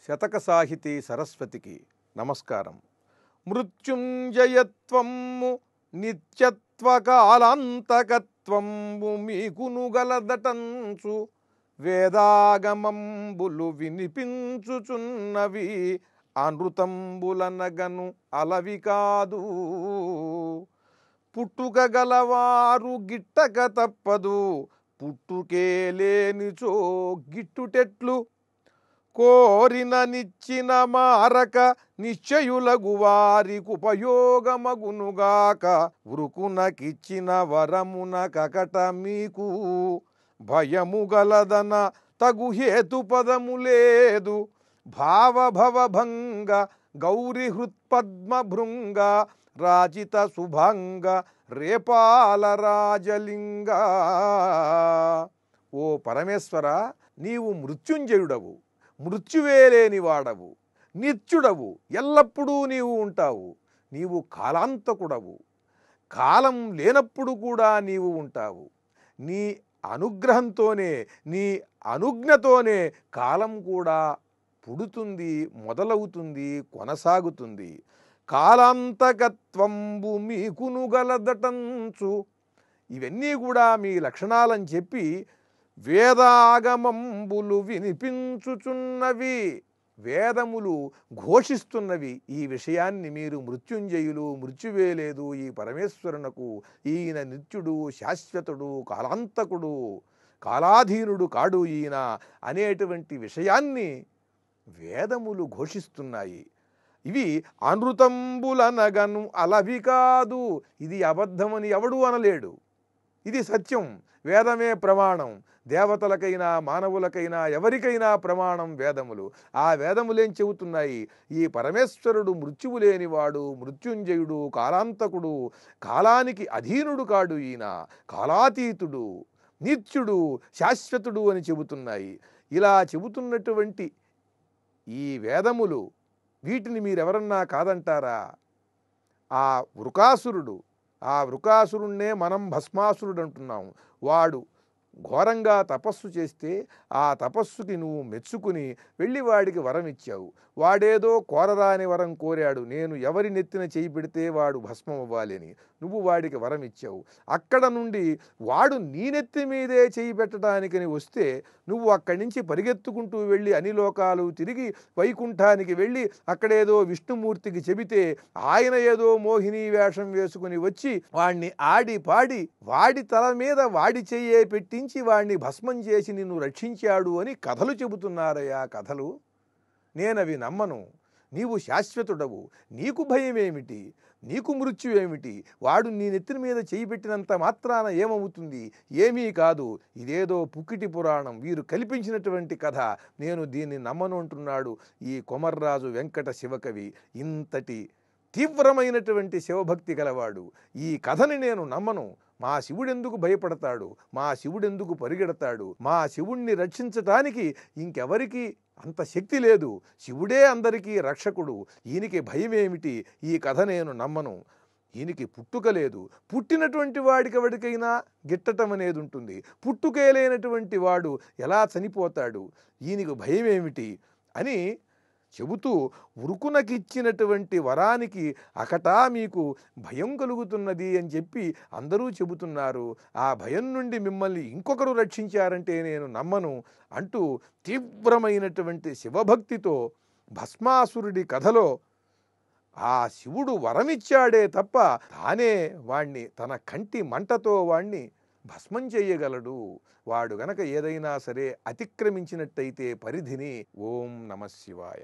శతక సాహితీ సరస్వతికి నమస్కారం. మృత్యుంజయత్వము నిత్యత్వకాలాంతకత్వంబు మీకును గలదటంచు వేదాగమంబులు వినిపించుచున్నవి అనృతంబులనగను అలవి కాదు. పుట్టుక గలవారు గిట్టక తప్పదు, పుట్టుకే లేనిచో గిట్టుటెట్లు. కోరిన నిచ్చిన మారక నిశ్చయులగు వారికుపయోగమగునుగాక. వృకునకిచ్చిన వరమున కకట మీకు భయము గలదన తగు హేతుపదము లేదు. భావభవభంగ గౌరి హృత్పద్మభృంగ రాజిత శుభంగ రేపాల రాజలింగ. ఓ పరమేశ్వర, నీవు మృత్యుంజయుడవు, మృత్యువే లేనివాడవు, నిత్యుడవు, ఎల్లప్పుడూ నీవు ఉంటావు. నీవు కాలాంతకుడవు, కాలం లేనప్పుడు కూడా నీవు ఉంటావు. నీ అనుగ్రహంతోనే, నీ అనుజ్ఞతోనే కాలం కూడా పుడుతుంది, మొదలవుతుంది, కొనసాగుతుంది. కాలాంతకత్వంబు మీకును గలదటంచు. ఇవన్నీ కూడా మీ లక్షణాలని చెప్పి వేదాగమంబులు వినిపించుచున్నవి, వేదములు ఘోషిస్తున్నవి. ఈ విషయాన్ని మీరు మృత్యుంజయులు, మృత్యువే లేదు ఈ పరమేశ్వరునకు, ఈయన నిత్యుడు, శాశ్వతుడు, కాలాంతకుడు, కాలాధీనుడు కాడు ఈయన అనేటువంటి విషయాన్ని వేదములు ఘోషిస్తున్నాయి. ఇవి అనృతంబులనగను అలవి కాదు. ఇది అబద్ధమని ఎవడూ అనలేడు, ఇది సత్యం. వేదమే ప్రమాణం. దేవతలకైనా మానవులకైనా ఎవరికైనా ప్రమాణం వేదములు. ఆ వేదములేం చెబుతున్నాయి? ఈ పరమేశ్వరుడు మృత్యువు లేనివాడు, మృత్యుంజయుడు, కాలాంతకుడు, కాలానికి అధీనుడు కాడు ఈయన, కాలాతీతుడు, నిత్యుడు, శాశ్వతుడు అని చెబుతున్నాయి. ఇలా చెబుతున్నటువంటి ఈ వేదములు, వీటిని మీరెవరన్నా కాదంటారా? ఆ వృకాసురుణ్ణే మనం భస్మాసురుడు అంటున్నాం. వాడు ఘోరంగా తపస్సు చేస్తే ఆ తపస్సుకి నువ్వు మెచ్చుకుని వెళ్ళి వాడికి వరం ఇచ్చావు. వాడేదో కోరరాని వరం కోరాడు, నేను ఎవరి నెత్తిన చేయి పెడితే వాడు భస్మం అవ్వాలి అని. నువ్వు వాడికి వరం ఇచ్చావు. అక్కడ నుండి వాడు నీ నెత్తి మీదే చేయి పెట్టడానికని వస్తే నువ్వు అక్కడి నుంచి పరిగెత్తుకుంటూ వెళ్ళి అన్ని లోకాలు తిరిగి వైకుంఠానికి వెళ్ళి అక్కడేదో విష్ణుమూర్తికి చెబితే ఆయన ఏదో మోహిని వేషం వేసుకుని వచ్చి వాడిని ఆడి పాడి వాడి తల మీద వాడి చెయ్యే పెట్టించి వాడిని భస్మం చేసి నిన్ను రక్షించాడు అని కథలు చెబుతున్నారయ్యా, కథలు. నేనవి నమ్మను. నీవు శాశ్వతుడవు, నీకు భయమేమిటి, నీకు మృత్యువేమిటి? వాడు నీ నెత్తిన మీద చేయి పెట్టినంత మాత్రాన ఏమవుతుంది? ఏమీ కాదు. ఇదేదో పుక్కిటి పురాణం, వీరు కల్పించినటువంటి కథ. నేను దీన్ని నమ్మను అంటున్నాడు ఈ కొమర్రాజు వెంకట శివకవి. ఇంతటి తీవ్రమైనటువంటి శివభక్తి గలవాడు. ఈ కథని నేను నమ్మను. మా శివుడెందుకు భయపడతాడు? మా శివుడెందుకు పరిగెడతాడు? మా శివుణ్ణి రక్షించటానికి ఇంకెవరికి అంత శక్తి లేదు. శివుడే అందరికీ రక్షకుడు. ఈయనకి భయమేమిటి? ఈ కథ నేను నమ్మను. ఈయనకి పుట్టుక లేదు. పుట్టినటువంటి వాడికెవడికైనా గిట్టటం అనేది ఉంటుంది. పుట్టుకే లేనటువంటి వాడు ఎలా చనిపోతాడు? ఈయనకు భయమేమిటి అని చెబుతూ ఉరుకునకిచ్చినటువంటి వరానికి అకటా మీకు భయం కలుగుతున్నది అని చెప్పి అందరూ చెబుతున్నారు. ఆ భయం నుండి మిమ్మల్ని ఇంకొకరు రక్షించారంటే నేను నమ్మను అంటూ తీవ్రమైనటువంటి శివభక్తితో భస్మాసురుడి కథలో ఆ శివుడు వరమిచ్చాడే తప్ప తానే వాణ్ణి తన కంటి మంటతో వాణ్ణి భస్మం చెయ్యగలడు. వాడు గనక ఏదైనా సరే అతిక్రమించినట్టయితే పరిధిని. ఓం నమః శివాయ.